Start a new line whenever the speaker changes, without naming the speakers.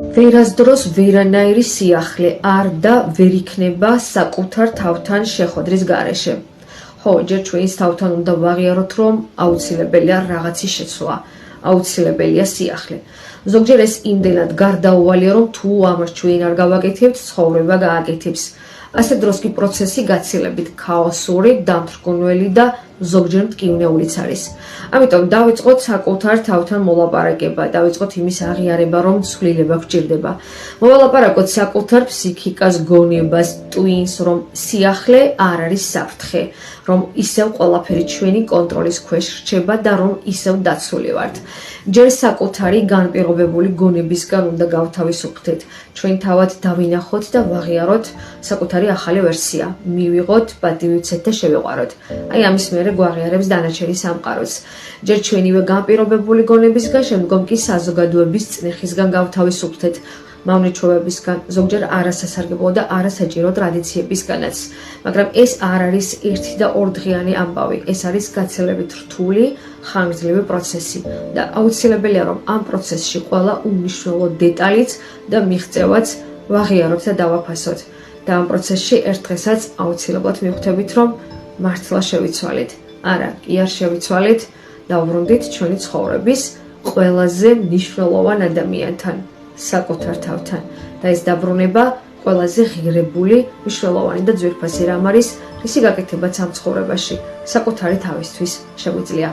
ვერასდროს ვერანაირი სიახლე არ და ვერ იქნება საკუთარ თავთან შეხვედრის გარეშე. ხო, ჯერ ჩვენს თავთან უნდა ვაღიაროთ, რომ აუცილებელია რაღაცის შეცვლა, აუცილებელია სიახლე. ზოგჯერ ეს იმდენად გარდაუვალია, რომ თუ ამას ჩვენ არ გავაკეთებთ, ცხოვრება გააკეთებს. ასე დროს კი პროცესი გაცილებით ქაოსური, დამთრგუნველი და ზოგჯერ მტკივნეულიც არის. ამიტომ დავიწყოთ საკუთარ თავთან მოლაპარაკება, დავიწყოთ იმის აღიარება, რომ ცვლილება გვჭირდება. მოვალაპარაკოთ საკუთარ ფსიქიკას, გონებას, ტვინს, რომ სიახლე არ არის საფრთხე, რომ ისევ ყველაფერი ჩვენი კონტროლის ქვეშ რჩება და რომ ისევ დაცული ვართ. ჯერ საკუთარი განპირობებული გონებისგან უნდა გავთავისუფლდეთ. ჩვენ თავად დავინახოთ და ვაღიაროთ საკუთარი ახალი ვერსია, მივიღოთ, პატივიცეთ და შევიყვაროთ. აი ამის მერე გვაღიარებს დანარჩენი სამყაროც. ჯერ ჩვენივე განპირობებული გონებისგან, შემდგომ კი საზოგადოების წნეხისგან გავთავისუფლდეთ. მავნეჩვევებისგან, ზოგჯერ არასასარგებლო და არასაჭირო ტრადიციებისგანაც. მაგრამ ეს არ არის ერთი და ორდღიანი ამბავი, ეს არის გაცილებით რთული, ხანგრძლივი პროცესი და აუცილებელია, რომ ამ პროცესში ყველა უმნიშვნელო დეტალიც და მიღწევაც ვაღიაროთ და დავაფასოთ. და ამ პროცესში ერთ დღესაც აუცილებლად მივხვდებით, რომ მართლა შევიცვალეთ. არა, კი არ შევიცვალეთ, დავბრუნდით ჩვენი ცხოვრების ყველაზე მნიშვნელოვან ადამიანთან, საკუთარ თავთან. და ეს დაბრუნება ყველაზე ღირებული, მნიშვნელოვანი და ძვირფასი რამ არის, რისი გაკეთებაც ამ ცხოვრებაში საკუთარი თავისთვის შეგვიძლია.